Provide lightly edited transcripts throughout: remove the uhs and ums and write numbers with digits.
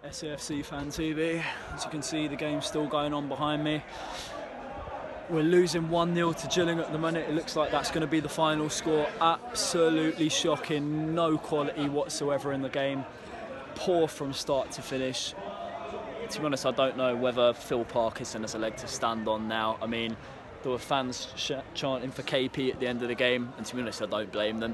SAFC Fan TV. As you can see, the game's still going on behind me. We're losing 1-0 to Gillingham at the minute. It looks like that's going to be the final score. Absolutely shocking. No quality whatsoever in the game. Poor from start to finish. To be honest, I don't know whether Phil Parkinson has a leg to stand on now. I mean, there were fans chanting for KP at the end of the game, and to be honest, I don't blame them.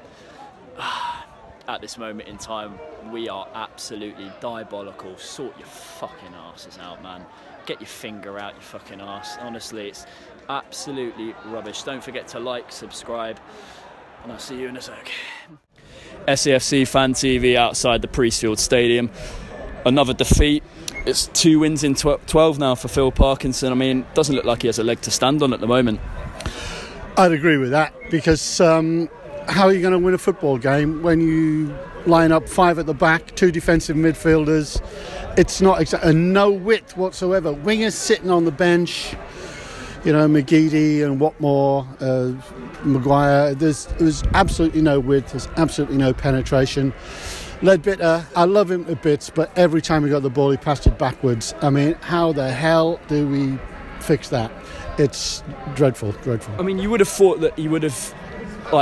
At this moment in time, we are absolutely diabolical. Sort your fucking asses out, man. Get your finger out your fucking ass. Honestly, it's absolutely rubbish. Don't forget to like, subscribe, and I'll see you in a sec. SAFC Fan TV outside the Priestfield Stadium. Another defeat. It's 2 wins in 12 now for Phil Parkinson. I mean, doesn't look like he has a leg to stand on at the moment. I'd agree with that, because how are you going to win a football game when you line up 5 at the back, 2 defensive midfielders? It's not exactly, and no width whatsoever. Wingers sitting on the bench, you know, McGeady and Watmore, Maguire. There's absolutely no width. There's absolutely no penetration. Ledbetter, I love him to bits, but every time he got the ball, he passed it backwards. I mean, how the hell do we fix that? It's dreadful, dreadful. I mean, you would have thought that he would have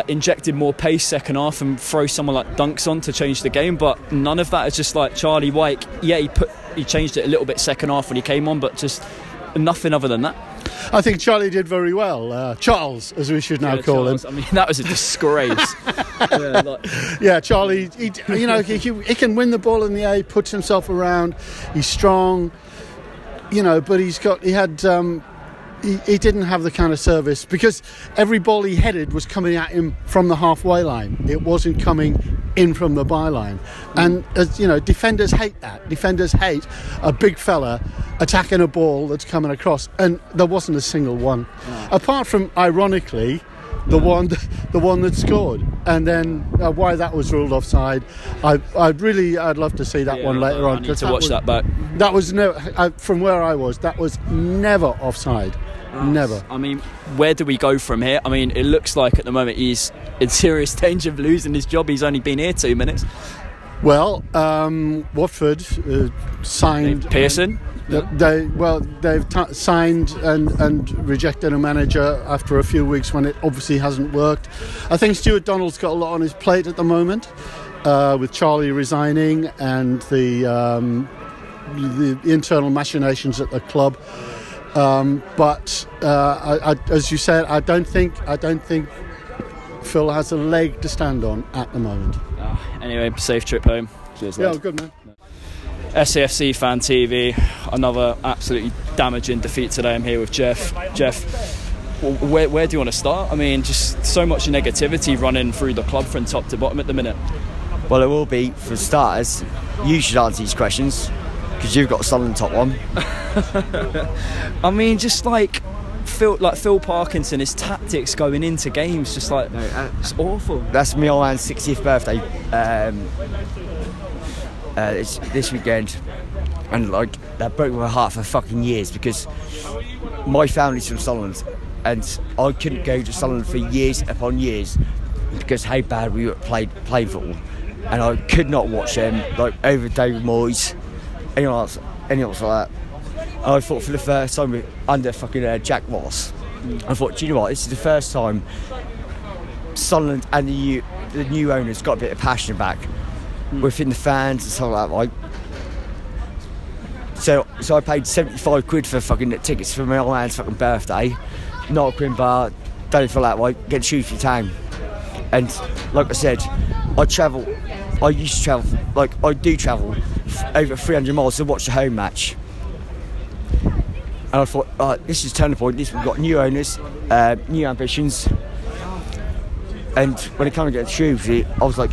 injected more pace second half and throw someone like Dunks on to change the game, but none of that. It's just like Charlie White. Yeah, he changed it a little bit second half when he came on, but just nothing other than that. I think Charlie did very well. Charles, as we should now call Charles. him. I mean, that was a disgrace. Yeah, Charlie. He can win the ball in the air. He puts himself around. He's strong. You know, but he didn't have the kind of service, because every ball he headed was coming at him from the halfway line. It wasn't coming in from the byline. And, as you know, defenders hate that. Defenders hate a big fella attacking a ball that's coming across. And there wasn't a single one. No. Apart from, ironically, the one that scored. And then why that was ruled offside, I'd love to see that one later on. I need to watch that back. That was from where I was, that was never offside. Never. I mean, where do we go from here? I mean, it looks like at the moment he's in serious danger of losing his job. He's only been here 2 minutes. Well, Watford signed Pearson. They've signed and rejected a manager after a few weeks when it obviously hasn't worked. I think Stuart Donald's got a lot on his plate at the moment, with Charlie resigning and the internal machinations at the club. But as you said, I don't think Phil has a leg to stand on at the moment. Anyway, safe trip home. Cheers, lad. Yeah, good man. SAFC Fan TV, another absolutely damaging defeat today. I'm here with Jeff. Jeff, where do you want to start? I mean, just so much negativity running through the club from top to bottom at the minute. Well, it will be, for starters, you should answer these questions, because you've got a Sunderland top one. I mean, just like Phil Parkinson, his tactics going into games, just like, it's awful. That's my old man's 60th birthday this weekend, and like that broke my heart for fucking years, because my family's from Sunderland and I couldn't go to Sunderland for years upon years because how bad we played football, and I could not watch them, like over David Moyes, anyone else like that. And I thought for the first time under fucking Jack Ross, I thought, do you know what, this is the first time Sunderland and the new owners got a bit of passion back within the fans and stuff like that, right? So I paid 75 quid for fucking tickets for my old man's fucking birthday, not a quid bar, don't feel that way, get to choose your town. And like I said, I used to travel, like I do travel over 300 miles to watch the home match. And I thought, this is a turning point. We've got new owners, new ambitions. And when it came to get the tubes, I was like,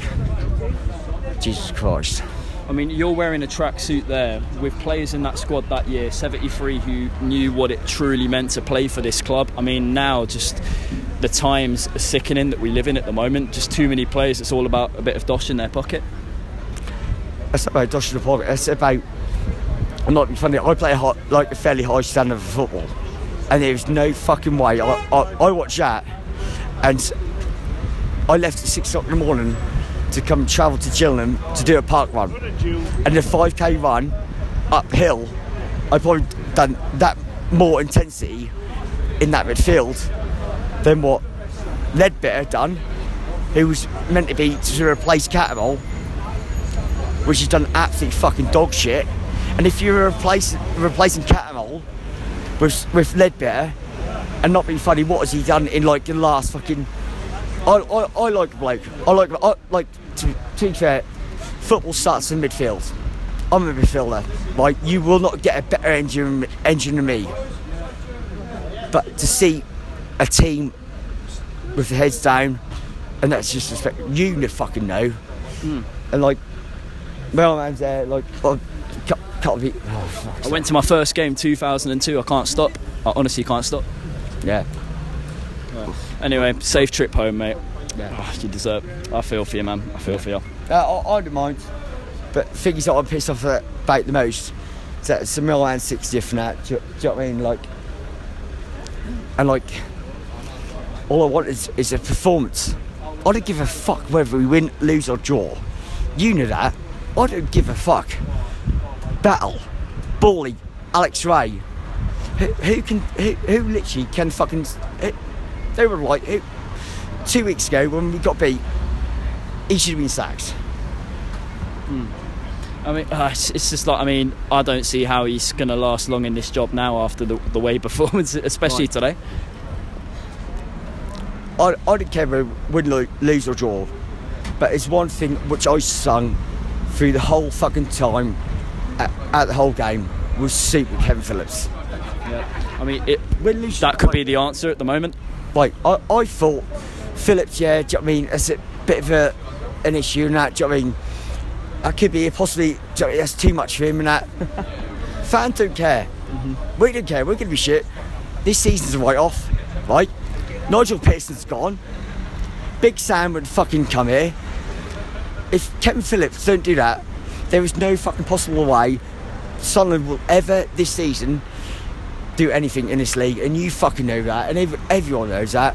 Jesus Christ. I mean, you're wearing a tracksuit there with players in that squad that year, 73, who knew what it truly meant to play for this club. I mean, now just the times are sickening that we live in at the moment. Just too many players. It's all about a bit of dosh in their pocket. It's not about dosh in the pocket. It's about, I'm not funny, I play a fairly high standard of football, and there's no fucking way. I watched that, and I left at 6 o'clock in the morning to come travel to Gillingham to do a park run, and the 5k run uphill, I've probably done that more intensity in that midfield than what Ledbetter done, who was meant to be to replace Catamol, which has done absolute fucking dog shit. And if you're replacing Catamol with Ledbetter and not being funny, what has he done in like the last fucking? I like bloke. I like to be fair, football starts in midfield. I'm a midfielder. Like, you will not get a better engine than me. But to see a team with their heads down, and that's just respect. You fucking know. And like, my man's there. Like, can't be. Oh, fuck. I went to my first game 2002. I can't stop. I honestly can't stop. Yeah. Anyway, safe trip home, mate. Yeah. Oh, you deserve it. I feel for you, man. I feel for you. I don't mind. But things that I'm pissed off about the most is that it's the Milan 60th and that. Do you know what I mean? Like, and like, all I want is a performance. I don't give a fuck whether we win, lose or draw. You know that. I don't give a fuck. Battle, Bally, Alex Ray. Who literally can fucking? They were like 2 weeks ago when we got beat. He should have been sacked. I mean, it's just like, I mean, I don't see how he's going to last long in this job now after the way performance, especially today. I don't care whether we win, lose or draw, but it's one thing which I sung through the whole fucking time at the whole game was suit with Kevin Phillips. Yeah. I mean, that could be the answer at the moment. Like, I thought Phillips, yeah, do you know what I mean, it's a bit of an issue and that, do you know what I mean? That could be possibly, do you know what I mean, that's too much for him and that. Fans don't care. We don't care, we're going to be shit. This season's a write-off, right? Nigel Pearson's gone. Big Sam would fucking come here. If Kevin Phillips don't do that, there is no fucking possible way Sunderland will ever this season do anything in this league, and you fucking know that, and everyone knows that.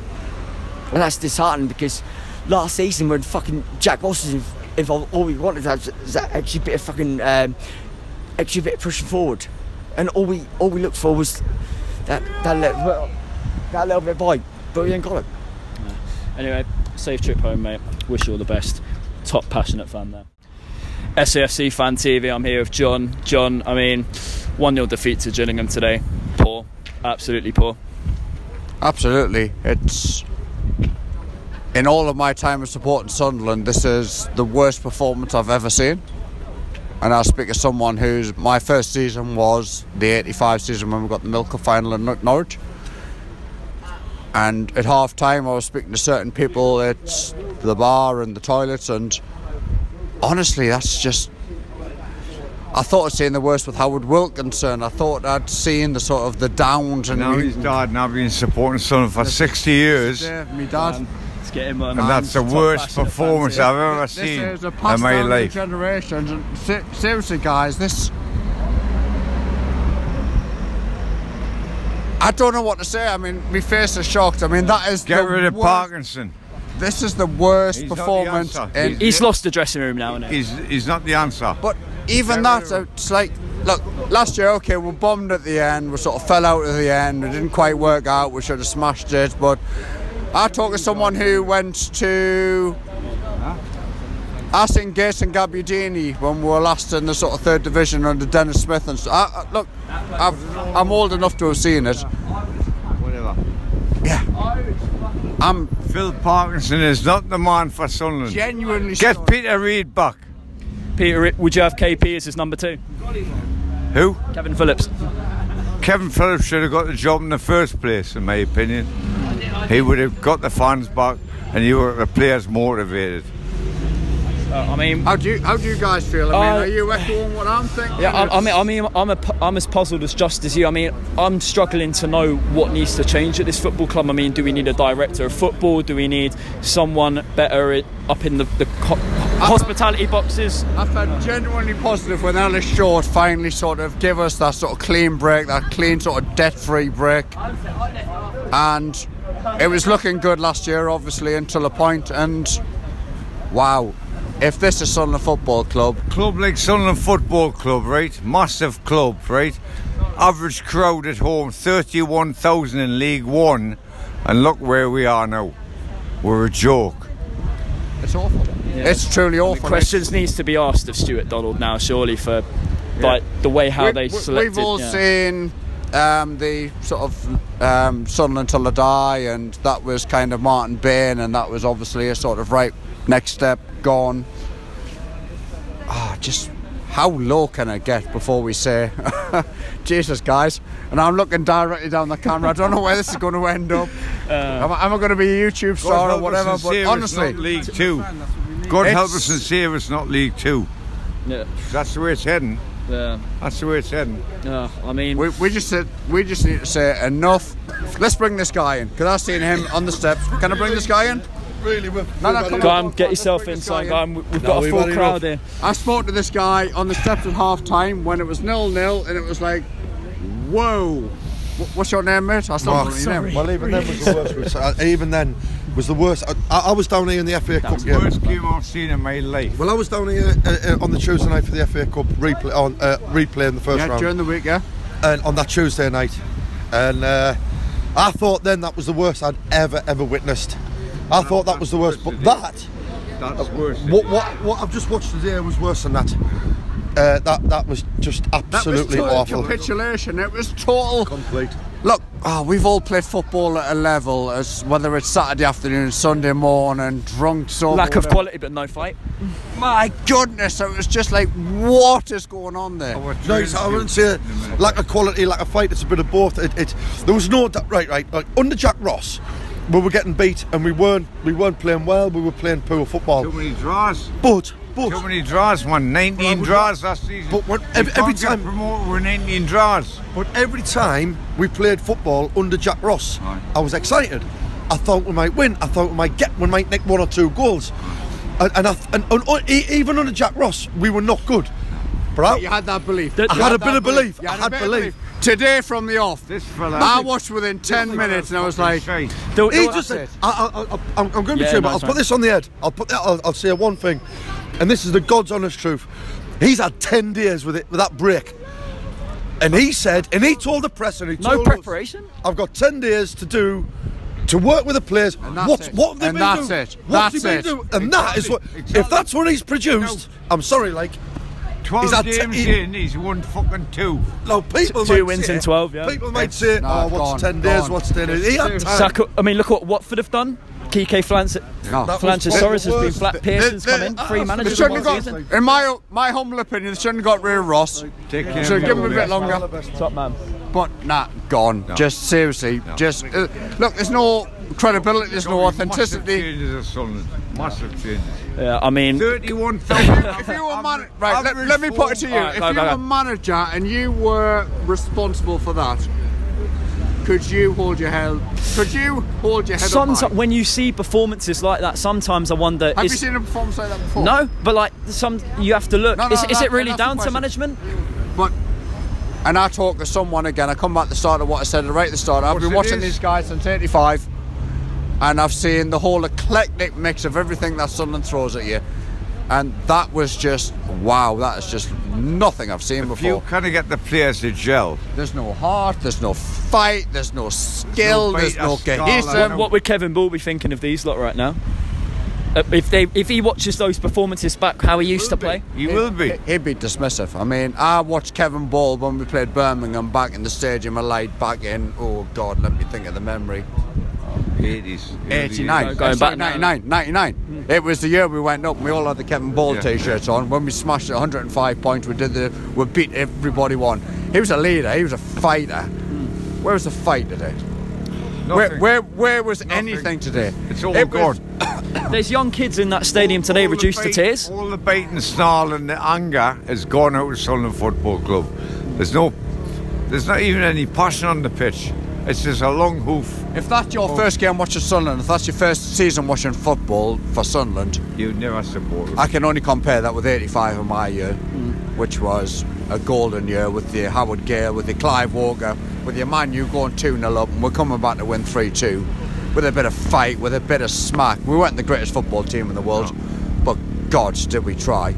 And that's disheartening because last season when fucking Jack Ross was involved, all we wanted was that extra bit of fucking extra bit of pushing forward, and all we looked for was that little bit of bite, but we ain't got it. Yeah. Anyway, safe trip home, mate. Wish you all the best. Top passionate fan there. SAFC Fan TV, I'm here with John. John, I mean, 1-0 defeat to Gillingham today. Poor, absolutely poor. Absolutely. It's, in all of my time of supporting Sunderland, this is the worst performance I've ever seen. And I'll speak as someone whose my first season was the 85 season when we got the Milk Cup final in Norwich. And at half time I was speaking to certain people at the bar and the toilets, and honestly that's just, I thought I'd seen the worst with Howard Wilkinson. I thought I'd seen the sort of the downs, and now he's died, and I've been supporting Sunderland for 60 years. Yeah, me dad. Let's get him on. And that's the worst performance I've ever seen in my life. Generations, and seriously guys, this, I don't know what to say. I mean, my face is shocked. I mean, that is get rid of Parkinson. This is the worst performance. He's lost the dressing room now, isn't he? He's not the answer. But even that, it's like, look, last year, okay, we bombed at the end. We sort of fell out at the end. It didn't quite work out. We should have smashed it. But I talk to someone who went to Aston Gates and Gabbiadini when we were last in the sort of third division under Dennis Smith and stuff. Look, I'm old enough to have seen it. Whatever. Yeah. Phil Parkinson is not the man for Sunderland. Genuinely get sorry. Peter Reid back. Peter, would you have KP as his number 2? Who? Kevin Phillips. Kevin Phillips should have got the job in the first place, in my opinion. He would have got the fans back, and you were the players motivated. I mean, how do you guys feel? I mean, are you echoing what I'm thinking? Yeah, I'm as puzzled as just as you. I mean, I'm struggling to know what needs to change at this football club. I mean, do we need a director of football? Do we need someone better up in the hospitality boxes? I felt genuinely positive when Alice Short finally sort of gave us that sort of clean break, that clean sort of debt-free break, and it was looking good last year, obviously, until a point, and wow. if this is Sunderland Football Club, Club like Sunderland Football Club, right? Massive club, right? Average crowd at home, 31,000 in League One, and look where we are now. We're a joke. it's awful. Yeah. It's truly awful. Questions needs to be asked of Stuart Donald now, surely, for like the way how they selected. We've all seen the sort of Sunderland till I die, and that was kind of Martin Bain, and that was obviously a sort of right next step gone. Just how low can I get before we say Jesus, guys? And I'm looking directly down the camera. I don't know where this is going to end up. Am I going to be a YouTube star or whatever? But honestly, League Two. God help us and save us, not League Two. Yeah. That's the way it's heading. Yeah. That's the way it's heading. I mean, we just need to say enough. Let's bring this guy in, because I've seen him on the steps. Can I bring this guy in? Really, go on, get yourself inside. We've got a full crowd here. I spoke to this guy on the steps at half time when it was 0-0, and it was like, whoa. What's your name, mate? I still don't know your name. Well, even then was the worst. Even then was the worst. I was down here in the FA Cup game. Worst game I've seen in my life. Well, I was down here on the Tuesday night for the FA Cup replay in the first round. During the week, yeah. And on that Tuesday night, and I thought then that was the worst I'd ever witnessed. I thought that was the worst, but that's worse. What I've just watched today was worse than that. That was just absolutely awful. Capitulation. It was total. Complete. Look, we've all played football at a level, as whether it's Saturday afternoon, Sunday morning, drunk, sober. Lack of quality, but no fight. My goodness, it was just like, what is going on there? No, I wouldn't say lack of quality, lack of fight. It's a bit of both. There was no right. Like, under Jack Ross, we were getting beat, and we weren't playing well. We were playing poor football. Too many draws. But too many draws. 19 draws last season. But every time promoted, we're 19 draws. But every time we played football under Jack Ross, I was excited. I thought we might win. I thought we might nick 1 or 2 goals. And even under Jack Ross, we were not good. But you had that belief. I had a bit of belief. I had belief. Today from the off, this fella, I watched within 10 minutes, and I was like, he just said, I'm going to be true, but I'll put this on the head. I'll say one thing, and this is the God's honest truth. He's had 10 days with that break, and he said, and he told the press, and he told no preparation. I've got 10 days to work with the players. What have they been doing? What's he been doing? And that is what. If that's what he's produced, I'm sorry, like. 12 games in, he's won fucking 2. No, people 2 wins in 12, yeah. People might say, what's 10 days, what's 10 days? He had time. I mean, look what Watford have done. Kike Flancis-Soros has been flat. Pearson's come in. 3 managers in 1 season. In my humble opinion, they shouldn't have got rid of Ross. So give him a bit longer. Top man. But gone. No. Just seriously, look. There's no credibility. There's no authenticity. Massive changes. Yeah, I mean, 31,000. If you were let me put it to you. If you were manager and you were responsible for that, could you hold your head? Up high? When you see performances like that, sometimes I wonder. Have you seen a performance like that before? No, but like you have to look. Is it really down to management? And I talk to someone again. I come back to the start of what I said right at the start. I've been watching these guys since '85, and I've seen the whole eclectic mix of everything that Sunderland throws at you. And that was just, wow, that is just nothing I've seen before. You kind of get the players to gel. There's no heart, there's no fight, there's no skill, there's no cohesive. What would Kevin Ball be thinking of these lot right now? If he watches those performances back, how he used to play, he will be. He'd be dismissive. I mean, I watched Kevin Ball when we played Birmingham back in the stadium of light back in, oh God, let me think of the memory. 80s. 89. Going back 99. It was the year we went up and we all had the Kevin Ball t-shirts on. When we smashed 105 points, we beat everybody won. He was a leader, he was a fighter. Where was the fight today? Where was anything today? It's all gone. There's young kids in that stadium today reduced to tears. All the bait and snarl and the anger has gone out of Sunderland Football Club. There's not even any passion on the pitch. It's just a long hoof. If that's your first game watching Sunderland, if that's your first season watching football for Sunderland, you'd never support it. I can only compare that with 85 in my year, which was a golden year with the Howard Gale, with the Clive Walker, with your Man U going 2-0 up, and we're coming back to win 3-2 with a bit of fight, with a bit of smack. We weren't the greatest football team in the world, but God, did we try?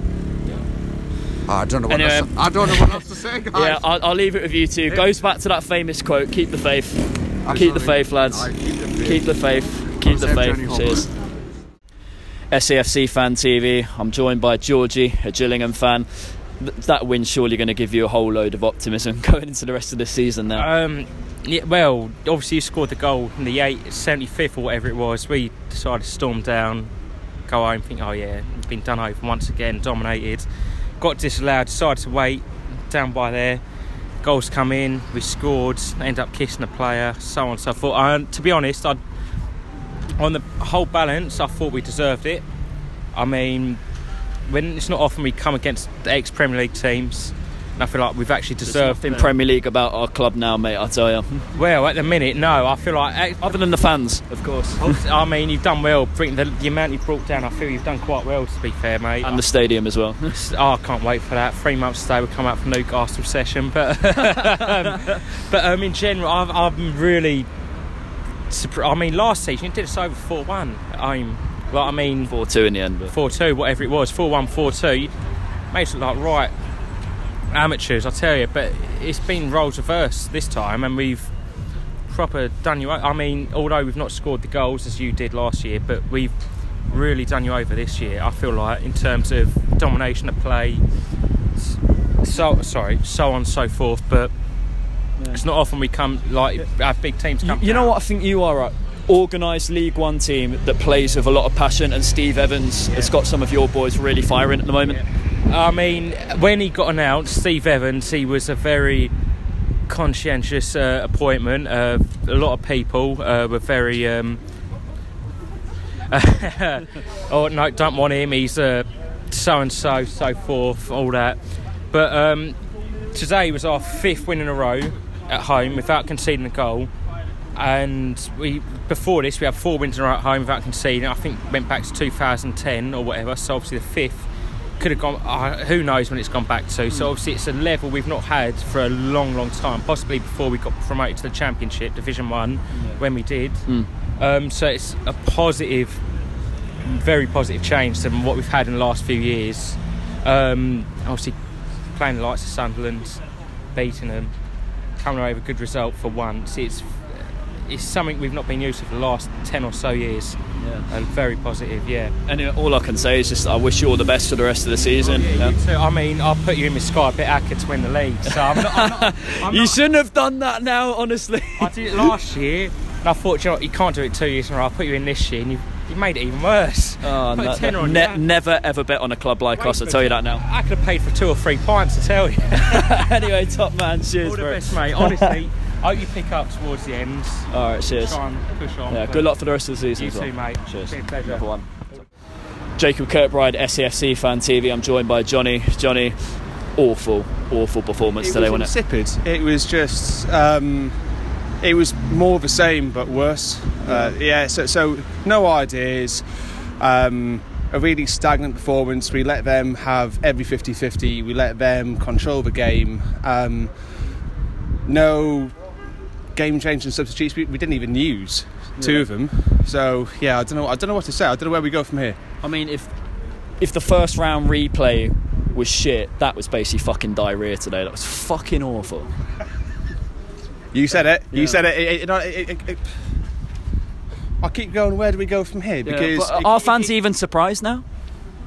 I don't know what else, I don't know what else to say, guys. Yeah, I'll leave it with you two. Goes back to that famous quote: "Keep the faith, keep the faith, lads. Keep the faith, keep the faith." Cheers. SAFC Fan TV. I'm joined by Georgie, a Gillingham fan. That win's surely going to give you a whole load of optimism going into the rest of the season now. Yeah, well, obviously you scored the goal in the 75th or whatever it was. We decided to storm down, go home, think, oh yeah, we've been done over once again, dominated. Got disallowed, decided to wait, down by there. Goals come in, we scored, end up kissing the player, so on and so forth. To be honest, on the whole balance, I thought we deserved it. I mean, when it's not often we come against the ex-Premier League teams, and I feel like we've actually deserved in Premier League about our club now, mate, I tell you. Well, at the minute, no. I feel like... Other than the fans, of course. I mean, you've done well. The amount you brought down, I feel you've done quite well, to be fair, mate. And the stadium as well. I can't wait for that. 3 months today, we'll come out from Newcastle session. But in general, I'm really... I mean, last season, you did us over 4-1 at home. Like, I mean... 4-2 in the end. 4-2, whatever it was. 4-1, 4-2. Made it look like, right... amateurs, I tell you, but it's been roles reversed this time, and we've proper done you over. I mean, although we've not scored the goals as you did last year, but we've really done you over this year, I feel like, in terms of domination of play, so on and so forth. But it's not often we come, like, have big teams come. You know what I think you are, right? Organised League One team that plays with a lot of passion, and Steve Evans has got some of your boys really firing at the moment. I mean, when he got announced, Steve Evans, he was a very conscientious appointment. A lot of people were very oh no, don't want him, he's so-and-so, so forth, all that. But today was our 5th win in a row at home without conceding a goal. And before this we had 4 wins in a row at home without conceding. I think went back to 2010 or whatever, so obviously the 5th could have gone, who knows when it's gone back to. So obviously it's a level we've not had for a long time, possibly before we got promoted to the Championship, Division 1, when we did. So it's a positive, very positive change from what we've had in the last few years. Obviously playing the likes of Sunderland, beating them, coming away with a good result for once. It's something we've not been used to for the last 10 or so years. And very positive, And all I can say is just I wish you all the best for the rest of the season. You too. I mean, I'll put you in with Sky Bet Acker to win the league. So You shouldn't have done that now, honestly. I did it last year, and I thought, you know what, you can't do it 2 years in a row. I'll put you in this year, and you made it even worse. Never ever bet on a club like us, I'll tell you that now. I could have paid for 2 or 3 pints, to tell you. Anyway, top man, cheers, all the bro. best, mate. Honestly, I hope you pick up towards the end. Alright, cheers. Try and push on. Yeah, good luck for the rest of the season. You as well. too, mate. Cheers. Been a pleasure. Another one. Jacob Kirkbride, SAFC Fan TV. I'm joined by Johnny. Johnny, awful performance today, wasn't it? Insipid. It was just, it was more of the same but worse. So no ideas. A really stagnant performance. We let them have every 50-50. We let them control the game. No game-changing substitutes. We didn't even use 2 of them. So yeah, I don't know what to say. I don't know where we go from here. I mean, if the first round replay was shit, that was basically fucking diarrhea today. That was fucking awful. You said it. You said it. I keep going, where do we go from here? Because are fans even surprised now?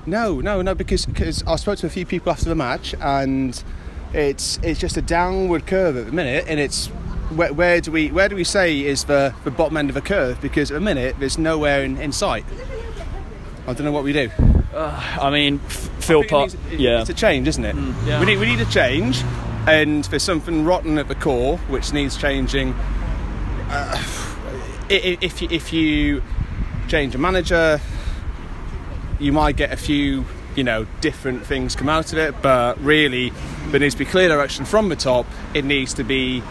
No, because I spoke to a few people after the match, and it's just a downward curve at the minute, and it's where do we say is the bottom end of a curve? Because at the minute there's nowhere in sight. I don't know what we do. I mean, Phil Pot. It's a change, isn't it? Yeah. We need a change, and there's something rotten at the core which needs changing. If you change a manager, you might get a few, different things come out of it. But really, there needs to be clear direction from the top. It needs to be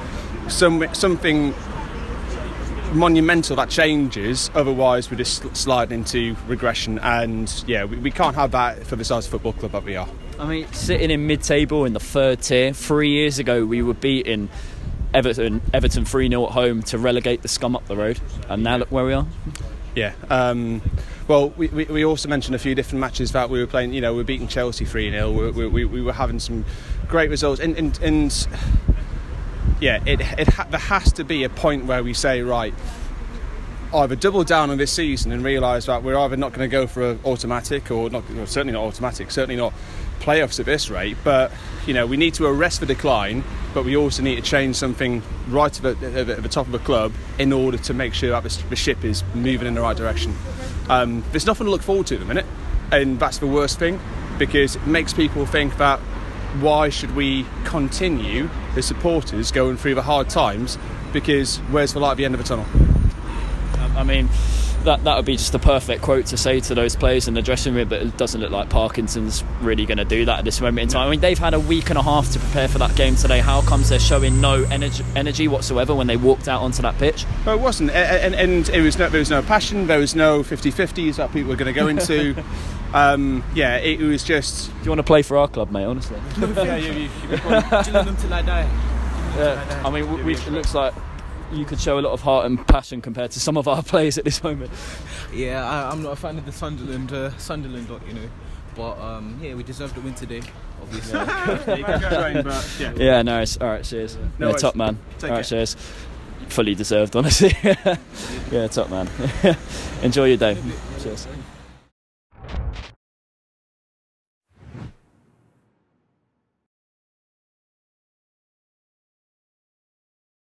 something monumental that changes. Otherwise, we're just sliding into regression. And we can't have that for the size of football club that we are. I mean, sitting in mid-table in the 3rd tier. 3 years ago, we were beating Everton 3-0 at home to relegate the scum up the road, and now look where we are. Well, we also mentioned a few different matches that we were playing. You know, we were beating Chelsea 3-0. We were having some great results, and yeah, there has to be a point where we say, right, either double down on this season and realise that we're either not going to go for an automatic, or not, certainly not automatic, certainly not playoffs at this rate, but you know, we need to arrest the decline, but we also need to change something right at the top of the club in order to make sure that the ship is moving in the right direction. There's nothing to look forward to at the minute, and that's the worst thing, because it makes people think that why should we continue as supporters going through the hard times, because where's the light at the end of the tunnel? I mean, that would be just the perfect quote to say to those players in the dressing room, but it doesn't look like Parkinson's really going to do that at this moment in time. I mean, they've had a week and a half to prepare for that game today. How comes they're showing no energy whatsoever when they walked out onto that pitch? Well, it wasn't, and there was no passion, there was no 50-50s that people were going to go into. Yeah, it was just... Do you want to play for our club, mate, honestly? Yeah, you've got Gillingham till I die. Yeah, I mean, it looks like you could show a lot of heart and passion compared to some of our players at this moment. Yeah, I'm not a fan of the Sunderland lot, you know. But yeah, we deserve the win today, obviously. Yeah, no, it's all right. Cheers. No, top man. Take all right, care. cheers. Fully deserved, honestly. Yeah, top man. Enjoy your day. Cheers.